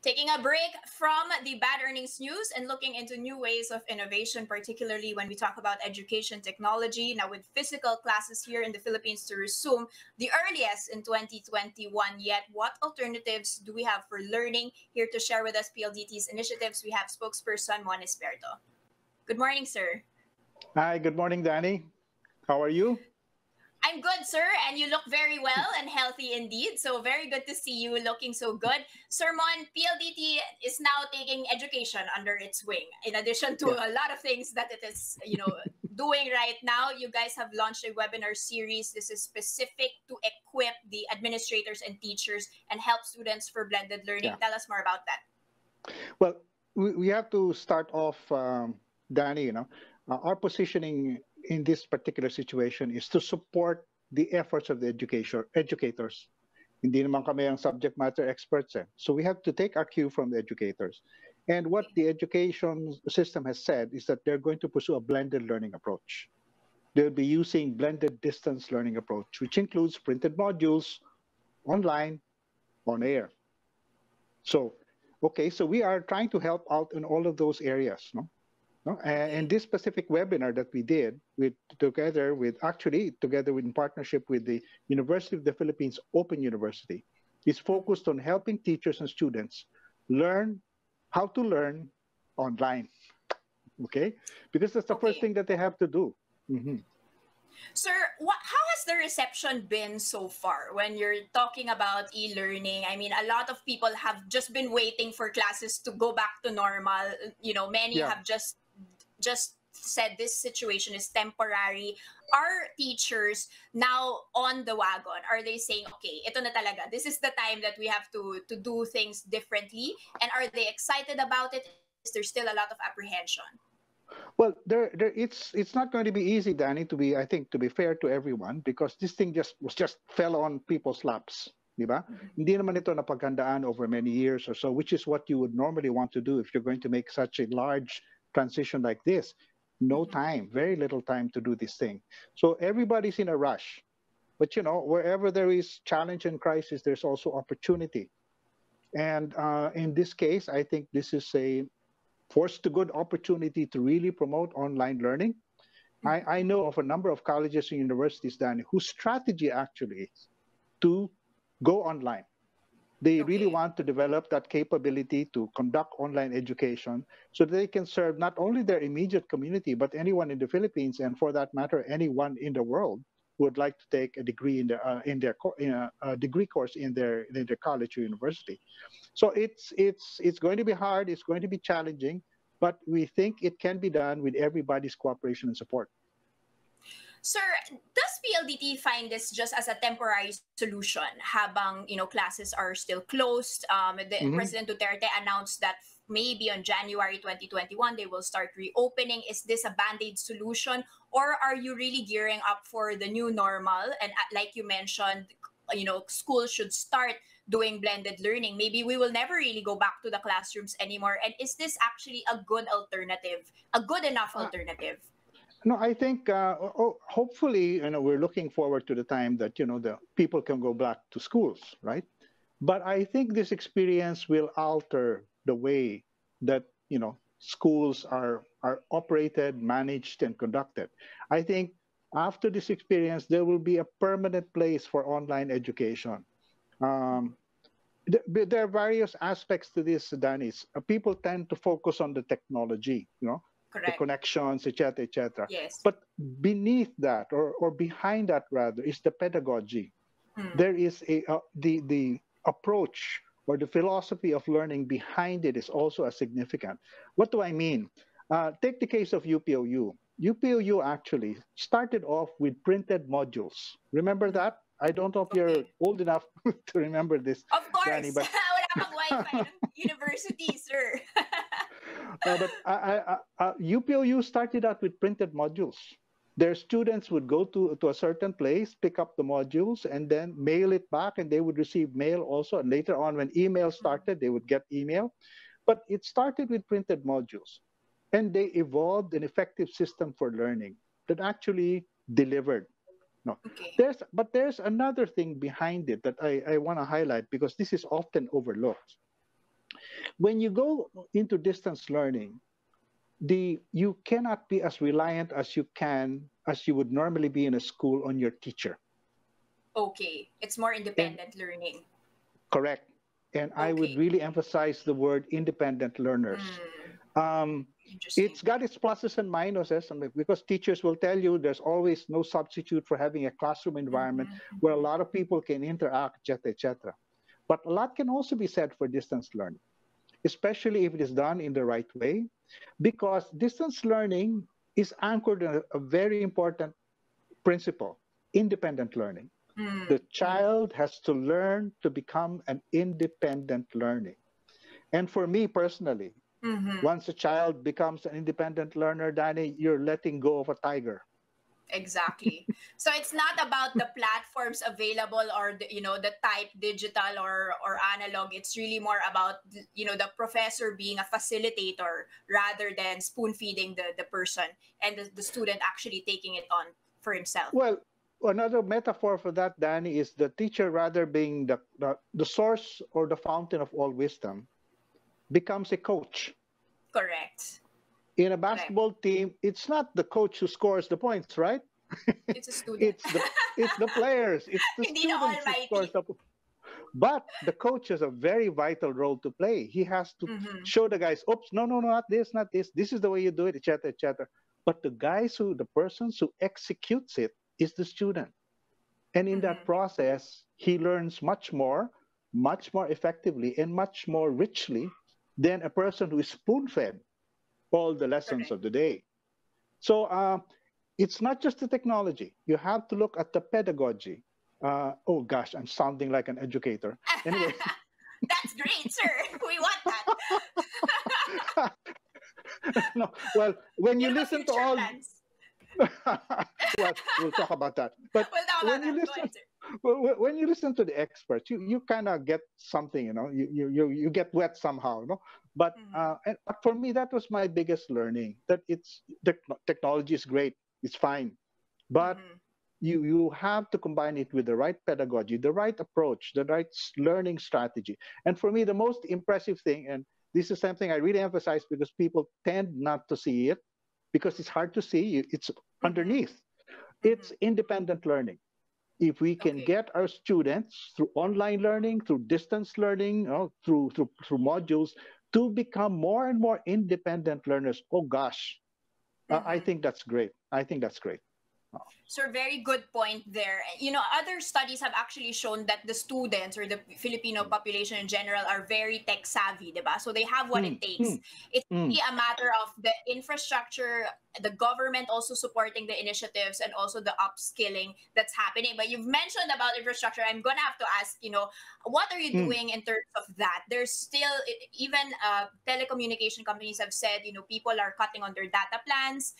Taking a break from the bad earnings news and looking into new ways of innovation, particularly when we talk about education technology. Now, with physical classes here in the Philippines to resume, the earliest in 2021 yet, what alternatives do we have for learning? Here to share with us PLDT's initiatives, we have spokesperson Juan Isberto. Good morning, sir. Hi, good morning, Danny. How are you? I'm good, sir, and you look very well and healthy indeed. So very good to see you looking so good. Sir Mon, PLDT is now taking education under its wing. In addition to Yeah. a lot of things that it is, doing right now, you guys have launched a webinar series. This is specific to equip the administrators and teachers and help students for blended learning. Yeah. Tell us more about that. Well, we have to start off, Danny, our positioning in this particular situation is to support the efforts of the educators. Hindi naman kami ang subject matter experts. So we have to take our cue from the educators. And what the education system has said is that they're going to pursue a blended learning approach. They'll be using blended distance learning approach, which includes printed modules, online, on air. So, okay, so we are trying to help out in all of those areas, no? And this specific webinar that we did together with in partnership with the University of the Philippines Open University is focused on helping teachers and students learn how to learn online. Okay, because that's the first thing that they have to do. Mm-hmm. Sir, how has the reception been so far when you're talking about e-learning? I mean, a lot of people have just been waiting for classes to go back to normal. Many have just said this situation is temporary. Are teachers now on the wagon? Are they saying, okay, ito na talaga, this is the time that we have to do things differently? And are they excited about it? Is there still a lot of apprehension? Well, it's not going to be easy, Danny, to be fair to everyone, because this thing just fell on people's laps. Diba? Hindi naman ito napaghandaan over many years or so, which is what you would normally want to do if you're going to make such a large transition like this. No time, very little time to do this thing. So everybody's in a rush. But wherever there is challenge and crisis, there's also opportunity. And in this case, I think this is a forced to good opportunity to really promote online learning. I know of a number of colleges and universities, Danny, whose strategy actually is to go online. They really want to develop that capability to conduct online education so that they can serve not only their immediate community, but anyone in the Philippines, and for that matter, anyone in the world who would like to take a degree in a degree course in their college or university. So it's going to be hard. It's going to be challenging, but we think it can be done with everybody's cooperation and support. Sir, does PLDT find this just as a temporary solution habang classes are still closed? President Duterte announced that maybe on January 2021 they will start reopening. Is this a band-aid solution, or are you really gearing up for the new normal? And like you mentioned, schools should start doing blended learning. Maybe we will never really go back to the classrooms anymore. And is this actually a good alternative, a good enough alternative? No, I think hopefully, we're looking forward to the time that the people can go back to schools, right? But I think this experience will alter the way that schools are operated, managed, and conducted. I think after this experience, there will be a permanent place for online education. There are various aspects to this, Danis. People tend to focus on the technology, Correct. The connections, etc., etc. Yes. But beneath that, or behind that rather, is the pedagogy. There is the approach or the philosophy of learning behind it is also as significant. What do I mean? Take the case of UPOU. UPOU actually started off with printed modules. Remember that? I don't know if you're old enough to remember this. Of course. Danny, but Wala pang Wi-Fi ng university, sir. But UPOU started out with printed modules. Their students would go to a certain place, pick up the modules, and then mail it back, and they would receive mail also. And later on, when email started, they would get email. But it started with printed modules. And they evolved an effective system for learning that actually delivered. No. Okay. There's another thing behind it that I want to highlight, because this is often overlooked. when you go into distance learning, you cannot be as reliant as you would normally be in a school on your teacher. Okay, it's more And independent learning. correct. And I would Okay. really emphasize the word independent learners. Hmm. Um, Interesting. it's got its pluses and minuses, because teachers will tell you there's always no substitute for having a classroom environment Mm-hmm. where a lot of people can interact, etc., etc. But a lot can also be said for distance learning, especially if it is done in the right way, because distance learning is anchored in a very important principle: independent learning. The Mm-hmm. child has to learn to become an independent learning. And for me personally, Mm-hmm. once a child becomes an independent learner, Danny, you're letting go of a tiger. Exactly. So it's not about the platforms available or the type digital or analog. It's really more about the professor being a facilitator rather than spoon feeding the person and the student actually taking it on for himself. Well, another metaphor for that, Danny, is the teacher, rather being the source or the fountain of all wisdom, becomes a coach. Correct. In a Correct. basketball team, it's not the coach who scores the points, right? It's a student. it's the it's the players, it's the Hindi na students who scores almighty. the. But the coach has a very vital role to play. He has to Mm-hmm. show the guys, oops, no, no, no, not this, not this. This is the way you do it, etc., etc. But the persons who executes it is the student. And in that Mm-hmm. process, he learns much more effectively, and much more richly than a person who is spoon fed all the lessons Correct. of the day. So it's not just the technology. You have to look at the pedagogy. Oh gosh, I'm sounding like an educator. Anyway, That's great, sir. We want that. no, well, when You you have a listen to future all, plans. well, we'll talk about that. But We'll talk about when you that. Go listen, ahead, sir. when you listen to the experts, you kind of get something, you get wet somehow, But Mm-hmm. but for me, that was my biggest learning. That technology is great, it's fine, but Mm-hmm. you have to combine it with the right pedagogy, the right approach, the right learning strategy. And for me, the most impressive thing, and this is something I really emphasize because people tend not to see it because it's hard to see, it's Mm-hmm. underneath. Mm-hmm. It's independent learning. If we can Okay. get our students through online learning, through distance learning, through modules, to become more and more independent learners, oh gosh, I Mm-hmm. think that's great. I think that's great. So very good point there. Other studies have actually shown that the students or the Filipino population in general are very tech savvy, diba? So they have what it Mm, takes. mm, It's mm, really a matter of the infrastructure, the government also supporting the initiatives and also the upskilling that's happening. But you've mentioned about infrastructure. I'm gonna have to ask, what are you mm. doing in terms of that? There's still even telecommunication companies have said, people are cutting on their data plans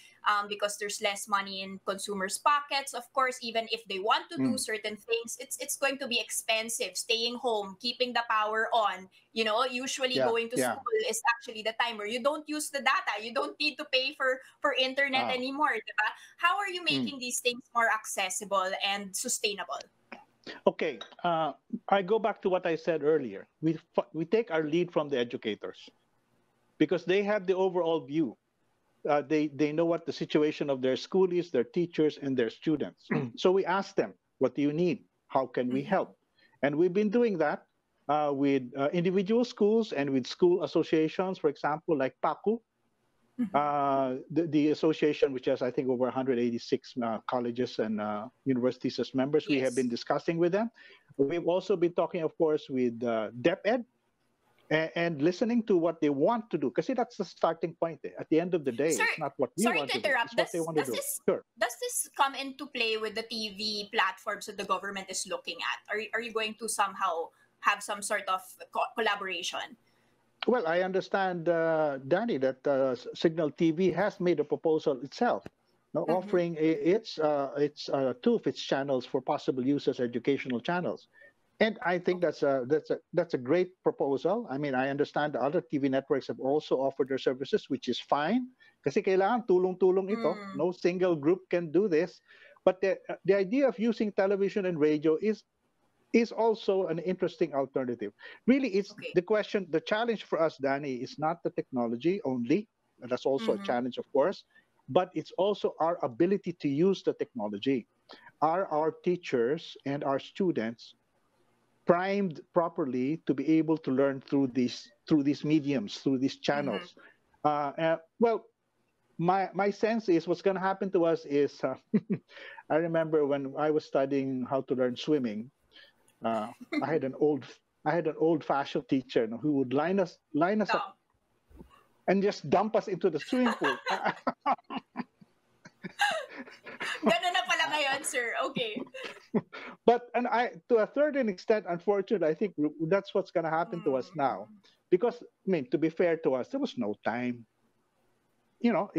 because there's less money in consumers' pockets. Of course, even if they want to do Mm. certain things, it's going to be expensive. Staying home, keeping the power on. Usually Yeah, going to yeah. school is actually the time where you don't use the data. You don't need to pay for internet Ah, anymore. Diba? How are you mm. making these things more accessible and sustainable? Okay. I go back to what I said earlier. We take our lead from the educators because they have the overall view. They know what the situation of their school is, their teachers, and their students. So we ask them, what do you need? How can we Mm-hmm. help? And we've been doing that with individual schools and with school associations, for example, like PACU, Mm-hmm. the association, which has, I think, over 186 colleges and universities as members. We have been Yes. discussing with them. We've also been talking, of course, with DepEd, and listening to what they want to do. Because that's the starting point. At the end of the day, Sir, it's not what we sorry want to to do, interrupt. it's what they Does want to does do. this Sure. does this come into play with the TV platforms that the government is looking at? Are you going to somehow have some sort of collaboration? Well, I understand, Danny, that Signal TV has made a proposal itself, Mm-hmm. offering two of its channels for possible use as educational channels. And I think Okay. that's a great proposal. I mean, I understand the other TV networks have also offered their services, which is fine. Kasi kailangan tulong-tulong ito. Mm. No single group can do this. But the idea of using television and radio is is also an interesting alternative. Really, it's Okay. the question, the challenge for us, Danny, is not the technology only. And that's also a Mm-hmm. challenge, of course, but it's also our ability to use the technology. Are our teachers and our students primed properly to be able to learn through these mediums, through these Mm-hmm. channels? Well, my sense is what's going to happen to us is I remember when I was studying how to learn swimming. Uh, I had an old I had an old-fashioned teacher, you know, who would line us up Dumb. and just dump us into the swimming pool. Ganun na pala ngayon, sir. Okay. But and I, to a certain extent, unfortunately, I think that's what's going to happen to us now, Mm-hmm. because I mean, to be fair to us, there was no time. You know,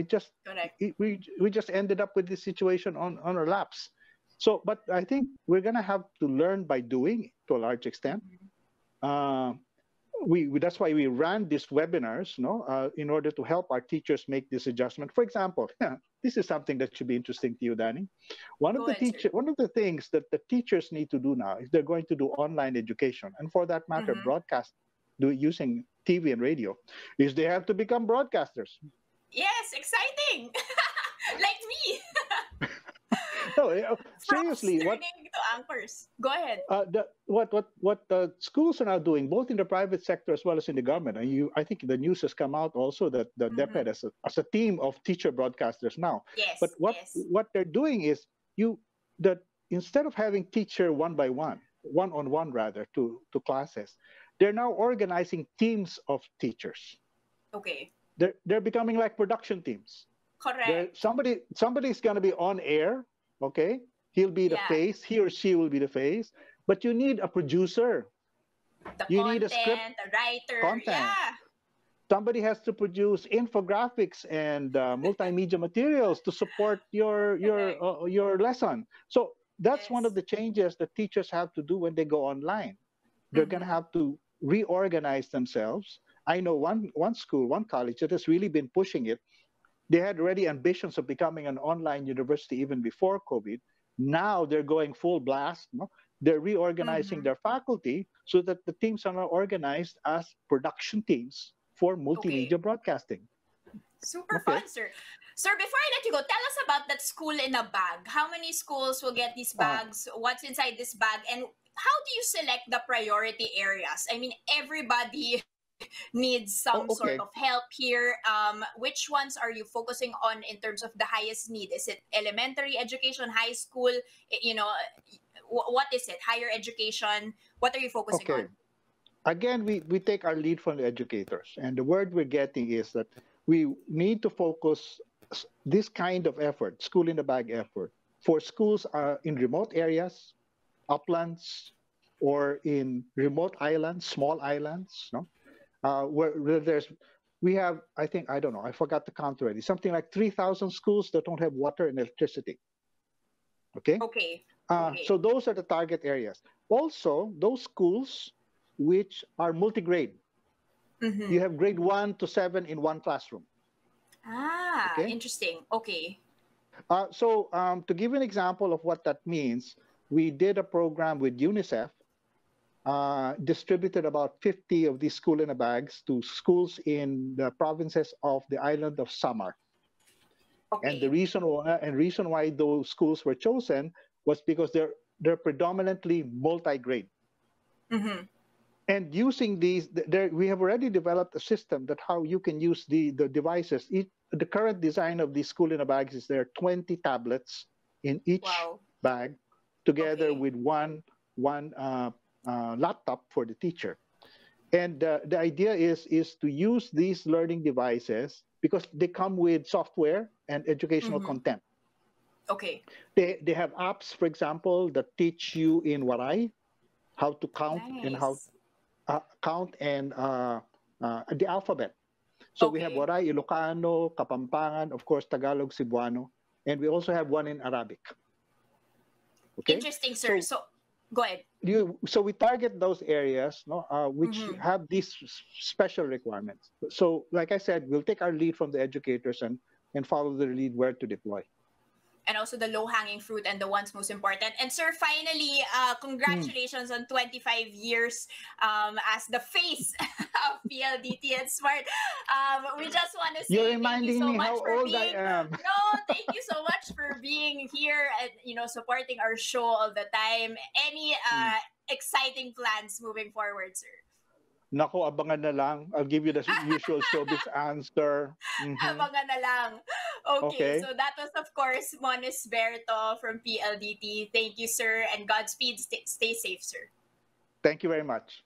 Correct. we just ended up with this situation on our laps. So, but I think we're going to have to learn by doing to a large extent. Mm-hmm. Uh, that's why we ran these webinars, no, in order to help our teachers make this adjustment. For example, this is something that should be interesting to you, Danny. Go ahead, sir. One of the things that the teachers need to do now, if they're going to do online education, and for that matter, Mm-hmm. broadcast, do using TV and radio, is they have to become broadcasters. Yes, exciting. Like me. No, Frogs seriously, turning to anchors. Go ahead. what the schools are now doing, both in the private sector as well as in the government, and I think the news has come out also that the Mm-hmm. DepEd as a team of teacher broadcasters now. But Yes, yes. what they're doing is you that instead of having teacher one on one rather to classes, they're now organizing teams of teachers. Okay. They're becoming like production teams. There Correct. somebody's going to be on air, okay, he'll be the Yeah. face, he or she will be the face, but you need a producer, The you need a script content, the writer. content, Yeah. somebody has to produce infographics and multimedia materials to support Correct. your lesson. So that's one of Yes. the changes that teachers have to do when they go online. They're going to Mm-hmm. have to reorganize themselves. I know one school, one college that has really been pushing it. They had already ambitions of becoming an online university even before COVID. Now they're going full blast. No? They're reorganizing Mm-hmm. their faculty so that the teams are now organized as production teams for Okay. multimedia broadcasting. Super Okay. fun, sir. Sir, before I let you go, tell us about that school in a bag. How many schools will get these Uh, bags? What's inside this bag? And how do you select the priority areas? I mean, everybody needs some sort okay. of help here. Which ones are you focusing on in terms of the highest need? Is it elementary education, high school? You know, what is it? Higher education? What are you focusing Okay. on? Again, we take our lead from the educators. And the word we're getting is that we need to focus this kind of effort, school in the bag effort, for schools in remote areas, uplands, or in remote islands, small islands, no? Where we have, I think, I don't know, I forgot the count already, something like 3,000 schools that don't have water and electricity. Okay? Okay. So Okay. those are the target areas. Also, those schools which are multi-grade. You Mm-hmm. have grade 1 to 7 in one classroom. Ah, Okay? interesting. Okay. To give an example of what that means, we did a program with UNICEF, distributed about 50 of these school in a bags to schools in the provinces of the island of Samar. And Okay. the reason why those schools were chosen was because they're predominantly multi-grade. Mm-hmm. And using these, we have already developed a system that how you can use the devices. The current design of these school in a bags is there are 20 tablets in each Wow. bag, together Okay. with one laptop for the teacher. And the idea is to use these learning devices because they come with software and educational Mm-hmm. content. Okay. They have apps, for example, that teach you in Waray how to Nice. count and the alphabet. So we have Okay. Waray, Ilocano, Kapampangan, of course, Tagalog, Cebuano, and we also have one in Arabic. Okay, Interesting, sir. so So, go ahead. so we target those areas, no, which Mm-hmm. have these special requirements. So, like I said, we'll take our lead from the educators and follow the lead where to deploy. and also the low-hanging fruit and the ones most important. And sir, finally, congratulations on 25 years as the face of PLDT and Smart. We just want to You're say thank you reminding so me much how for old I being. am. No, thank you so much for being here and supporting our show all the time. Any exciting plans moving forward, sir? Nako, abangan na lang. I'll give you the usual showbiz answer. Abangan na lang. Okay, Okay. so that was of course Mon Isberto from PLDT. Thank you, sir, and Godspeed. Stay safe, sir. Thank you very much.